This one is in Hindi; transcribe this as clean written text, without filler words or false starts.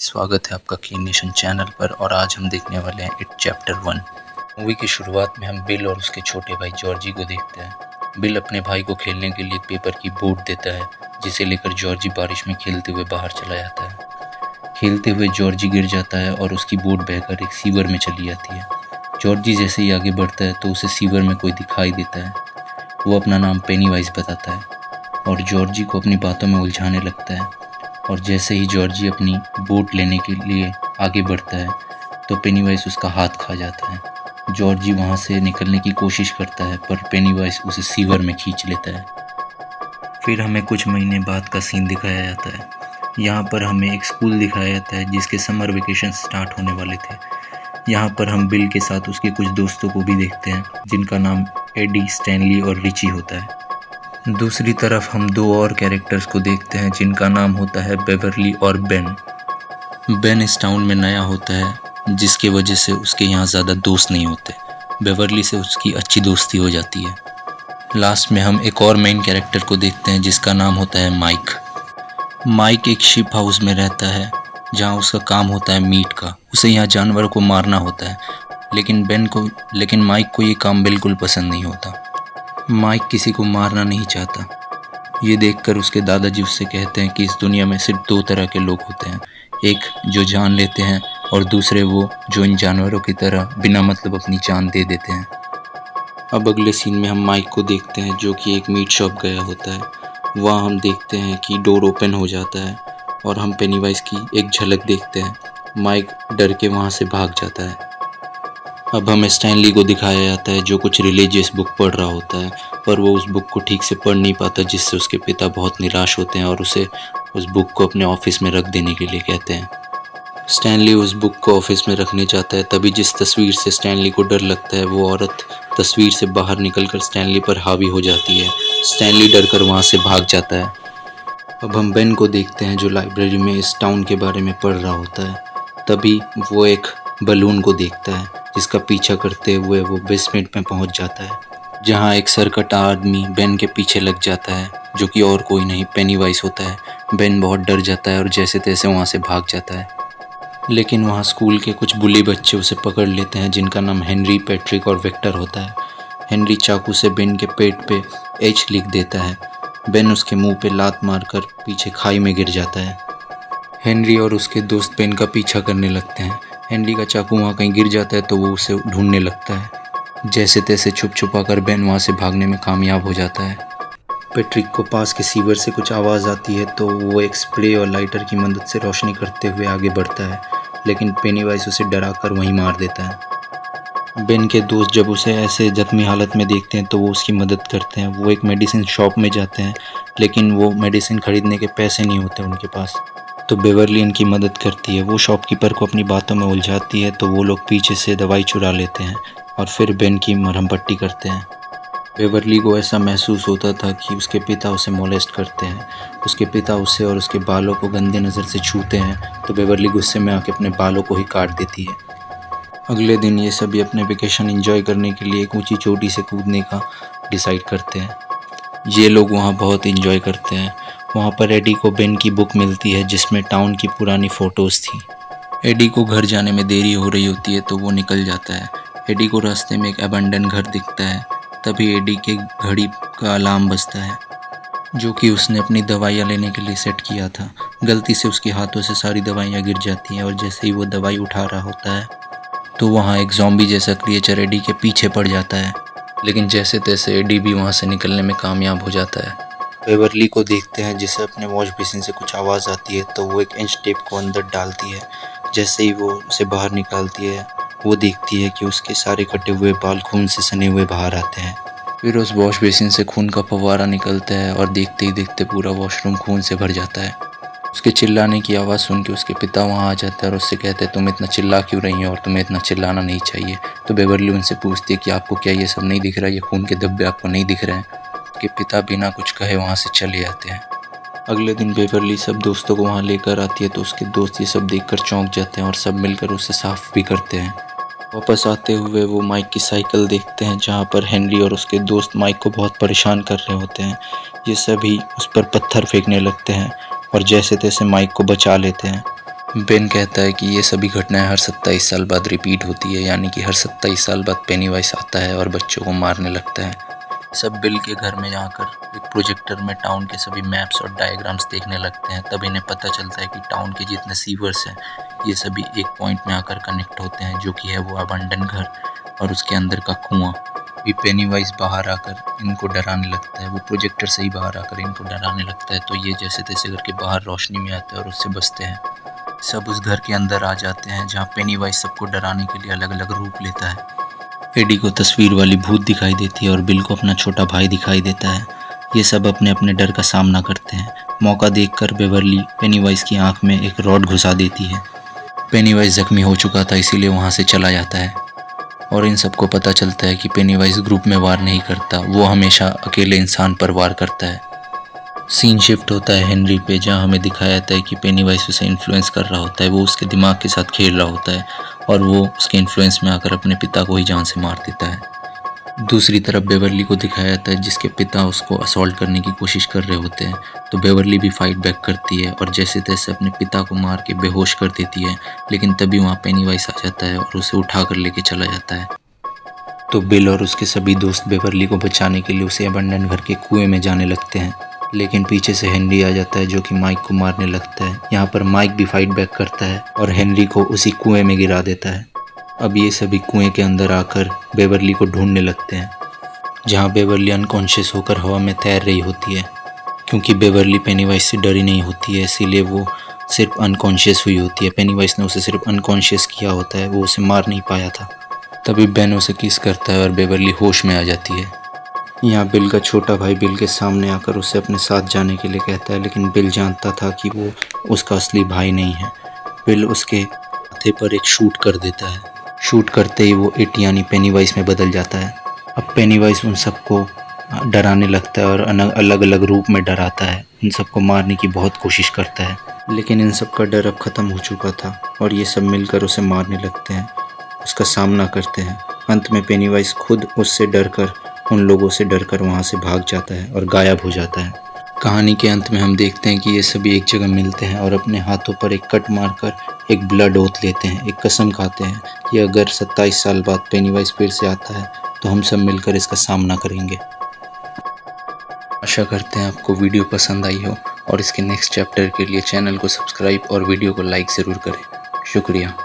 स्वागत है आपका की नेशन चैनल पर। और आज हम देखने वाले हैं इट चैप्टर 1। मूवी की शुरुआत में हम बिल और उसके छोटे भाई जॉर्जी को देखते हैं। बिल अपने भाई को खेलने के लिए पेपर की बोट देता है, जिसे लेकर जॉर्जी बारिश में खेलते हुए बाहर चला जाता है। खेलते हुए जॉर्जी गिर जाता है और उसकी बोट बहकर एक सीवर में चली जाती है। जॉर्जी जैसे ही आगे बढ़ता है तो उसे सीवर में कोई दिखाई देता है। वो अपना नाम पेनीवाइज बताता है और जॉर्जी को अपनी बातों में उलझाने लगता है। और जैसे ही जॉर्जी अपनी बोट लेने के लिए आगे बढ़ता है तो पेनीवाइज उसका हाथ खा जाता है। जॉर्जी वहाँ से निकलने की कोशिश करता है पर पेनीवाइज उसे सीवर में खींच लेता है। फिर हमें कुछ महीने बाद का सीन दिखाया जाता है। यहाँ पर हमें एक स्कूल दिखाया जाता है जिसके समर वेकेशन स्टार्ट होने वाले थे। यहाँ पर हम बिल के साथ उसके कुछ दोस्तों को भी देखते हैं जिनका नाम एडी, स्टैनली और रिची होता है। दूसरी तरफ हम दो और कैरेक्टर्स को देखते हैं जिनका नाम होता है बेवरली और बेन। बेन इस टाउन में नया होता है जिसकी वजह से उसके यहाँ ज़्यादा दोस्त नहीं होते। बेवरली से उसकी अच्छी दोस्ती हो जाती है। लास्ट में हम एक और मेन कैरेक्टर को देखते हैं जिसका नाम होता है माइक। माइक एक शिप हाउस में रहता है जहाँ उसका काम होता है मीट का। उसे यहाँ जानवरों को मारना होता है, लेकिन माइक को ये काम बिल्कुल पसंद नहीं होता। माइक किसी को मारना नहीं चाहता। ये देखकर उसके दादाजी उससे कहते हैं कि इस दुनिया में सिर्फ दो तरह के लोग होते हैं, एक जो जान लेते हैं और दूसरे वो जो इन जानवरों की तरह बिना मतलब अपनी जान दे देते हैं। अब अगले सीन में हम माइक को देखते हैं जो कि एक मीट शॉप गया होता है। वहाँ हम देखते हैं कि डोर ओपन हो जाता है और हम पेनीवाइज की एक झलक देखते हैं। माइक डर के वहाँ से भाग जाता है। अब हमें स्टैनली को दिखाया जाता है जो कुछ रिलीजियस बुक पढ़ रहा होता है, पर वो उस बुक को ठीक से पढ़ नहीं पाता, जिससे उसके पिता बहुत निराश होते हैं और उसे उस बुक को अपने ऑफिस में रख देने के लिए कहते हैं। स्टैनली उस बुक को ऑफिस में रखने चाहता है, तभी जिस तस्वीर से स्टैनली को डर लगता है वो औरत तस्वीर से बाहर निकलकर स्टैनली पर हावी हो जाती है। स्टैनली डरकर वहाँ से भाग जाता है। अब हम बेन को देखते हैं जो लाइब्रेरी में इस टाउन के बारे में पढ़ रहा होता है। तभी वो एक बलून को देखता है जिसका पीछा करते हुए वो बेसमेंट में पहुंच जाता है, जहां एक सरकटा आदमी बेन के पीछे लग जाता है जो कि और कोई नहीं पेनीवाइज होता है। बेन बहुत डर जाता है और जैसे तैसे वहां से भाग जाता है, लेकिन वहां स्कूल के कुछ बुली बच्चे उसे पकड़ लेते हैं जिनका नाम हेनरी, पैट्रिक और विक्टर होता है। हेनरी चाकू से बेन के पेट पे एच लिख देता है। बेन उसके मुंह पे लात मारकर पीछे खाई में गिर जाता है। हेनरी और उसके दोस्त बेन का पीछा करने लगते हैं। हेनरी का चाकू वहाँ कहीं गिर जाता है तो वो उसे ढूंढने लगता है। जैसे तैसे छुप छुपा कर बेन वहाँ से भागने में कामयाब हो जाता है। पैट्रिक को पास के सीवर से कुछ आवाज़ आती है तो वो एक स्प्रे और लाइटर की मदद से रोशनी करते हुए आगे बढ़ता है, लेकिन पेनीवाइज उसे डराकर वहीं मार देता है। बेन के दोस्त जब उसे ऐसे जख्मी हालत में देखते हैं तो वो उसकी मदद करते हैं। वो एक मेडिसिन शॉप में जाते हैं, लेकिन वो मेडिसिन खरीदने के पैसे नहीं होते उनके पास, तो बेवरली इनकी मदद करती है। वो शॉपकीपर को अपनी बातों में उलझाती है तो वो लोग पीछे से दवाई चुरा लेते हैं और फिर बेन की मरहम पट्टी करते हैं। बेवरली को ऐसा महसूस होता था कि उसके पिता उसे मोलेस्ट करते हैं। उसके पिता उसे और उसके बालों को गंदे नज़र से छूते हैं तो बेवरली गुस्से में आके अपने बालों को ही काट देती है। अगले दिन ये सभी अपने वेकेशन एंजॉय करने के लिए एक ऊंची चोटी से कूदने का डिसाइड करते हैं। ये लोग वहाँ बहुत एंजॉय करते हैं। वहाँ पर एडी को बेन की बुक मिलती है जिसमें टाउन की पुरानी फ़ोटोज़ थी। एडी को घर जाने में देरी हो रही होती है तो वो निकल जाता है। एडी को रास्ते में एक अबंडन घर दिखता है। तभी एडी के घड़ी का अलार्म बजता है जो कि उसने अपनी दवाइयाँ लेने के लिए सेट किया था। गलती से उसके हाथों से सारी दवाइयाँ गिर जाती हैं और जैसे ही वो दवाई उठा रहा होता है तो वहाँ एक ज़ॉम्बी जैसा क्रिएचर एडी के पीछे पड़ जाता है, लेकिन जैसे तैसे एडी भी वहाँ से निकलने में कामयाब हो जाता है। बेवरली को देखते हैं जिसे अपने वॉश बेसिन से कुछ आवाज़ आती है तो वो एक इंच टेप को अंदर डालती है। जैसे ही वो उसे बाहर निकालती है वो देखती है कि उसके सारे कटे हुए बाल खून से सने हुए बाहर आते हैं। फिर उस वॉश बेसिन से खून का फव्वारा निकलता है और देखते ही देखते पूरा वॉशरूम खून से भर जाता है। उसके चिल्लाने की आवाज़ सुन के उसके पिता वहाँ आ जाते हैं और उससे कहते हैं तुम इतना चिल्ला क्यों रही हो और तुम्हें इतना चिल्लाना नहीं चाहिए। तो बेवरली उनसे पूछती है कि आपको क्या ये सब नहीं दिख रहा, ये खून के धब्बे आपको नहीं दिख रहे हैं। के पिता बिना कुछ कहे वहाँ से चले जाते हैं। अगले दिन बेवरली सब दोस्तों को वहाँ लेकर आती है तो उसके दोस्त ये सब देखकर चौंक जाते हैं और सब मिलकर उसे साफ भी करते हैं। वापस आते हुए वो माइक की साइकिल देखते हैं जहाँ पर हेनरी और उसके दोस्त माइक को बहुत परेशान कर रहे होते हैं। ये सभी उस पर पत्थर फेंकने लगते हैं और जैसे तैसे माइक को बचा लेते हैं। बेन कहता है कि ये सभी घटनाएं हर 27 साल बाद रिपीट होती है, यानी कि हर 27 साल बाद पेनीवाइज आता है और बच्चों को मारने लगता है। सब बिल के घर में जाकर एक प्रोजेक्टर में टाउन के सभी मैप्स और डायग्राम्स देखने लगते हैं। तब इन्हें पता चलता है कि टाउन के जितने सीवर्स हैं ये सभी एक पॉइंट में आकर कनेक्ट होते हैं, जो कि है वो अबंडन घर और उसके अंदर का कुआं। भी पेनीवाइज बाहर आकर इनको डराने लगता है, वो प्रोजेक्टर से ही बाहर आकर इनको डराने लगता है। तो ये जैसे तैसे करके बाहर रोशनी में आते हैं और उससे बचते हैं। सब उस घर के अंदर आ जाते हैं जहाँ पेनीवाइज सबको डराने के लिए अलग अलग रूप लेता है। एडी को तस्वीर वाली भूत दिखाई देती है और बिल को अपना छोटा भाई दिखाई देता है। ये सब अपने अपने डर का सामना करते हैं। मौका देखकर बेवर्ली पेनीवाइज की आंख में एक रॉड घुसा देती है। पेनीवाइज जख्मी हो चुका था, इसीलिए वहाँ से चला जाता है और इन सबको पता चलता है कि पेनीवाइज ग्रुप में वार नहीं करता, वो हमेशा अकेले इंसान पर वार करता है। सीन शिफ्ट होता है हेनरी पे, जहाँ हमें दिखाया जाता है कि पेनीवाइज उसे इन्फ्लुएंस कर रहा होता है। वो उसके दिमाग के साथ खेल रहा होता है और वो उसके इन्फ्लुएंस में आकर अपने पिता को ही जान से मार देता है। दूसरी तरफ बेवर्ली को दिखाया जाता है जिसके पिता उसको असॉल्ट करने की कोशिश कर रहे होते हैं। तो बेवर्ली भी फाइट बैक करती है और जैसे तैसे अपने पिता को मार के बेहोश कर देती है, लेकिन तभी वहाँ पेनीवाइज आ जाता है और उसे उठा कर लेके चला जाता है। तो बिल और उसके सभी दोस्त बेवर्ली को बचाने के लिए उसे अबंडन घर के कुएं में जाने लगते हैं, लेकिन पीछे से हेनरी आ जाता है जो कि माइक को मारने लगता है। यहाँ पर माइक भी फाइट बैक करता है और हेनरी को उसी कुएं में गिरा देता है। अब ये सभी कुएं के अंदर आकर बेवर्ली को ढूंढने लगते हैं, जहाँ बेवर्ली अनकॉन्शियस होकर हवा में तैर रही होती है। क्योंकि बेवर्ली पेनीवाइज से डरी नहीं होती है, इसीलिए वो सिर्फ अनकॉन्शियस हुई होती है। पेनीवाइज ने उसे सिर्फ अनकॉन्शियस किया होता है, वो उसे मार नहीं पाया था। तभी बेन उसे किस करता है और बेवर्ली होश में आ जाती है। यहाँ बिल का छोटा भाई बिल के सामने आकर उसे अपने साथ जाने के लिए कहता है, लेकिन बिल जानता था कि वो उसका असली भाई नहीं है। बिल उसके माथे पर एक शूट कर देता है। शूट करते ही वो इट यानी पेनीवाइज में बदल जाता है। अब पेनीवाइज उन सबको डराने लगता है और अलग अलग रूप में डराता है। इन सबको मारने की बहुत कोशिश करता है, लेकिन इन सब का डर अब ख़त्म हो चुका था और ये सब मिलकर उसे मारने लगते हैं, उसका सामना करते हैं। अंत में पेनीवाइज खुद उससे डरकर, उन लोगों से डरकर वहाँ से भाग जाता है और गायब हो जाता है। कहानी के अंत में हम देखते हैं कि ये सभी एक जगह मिलते हैं और अपने हाथों पर एक कट मारकर एक ब्लड ओथ लेते हैं, एक कसम खाते हैं कि अगर 27 साल बाद पेनीवाइज फिर से आता है तो हम सब मिलकर इसका सामना करेंगे। आशा करते हैं आपको वीडियो पसंद आई हो और इसके नेक्स्ट चैप्टर के लिए चैनल को सब्सक्राइब और वीडियो को लाइक ज़रूर करें। शुक्रिया।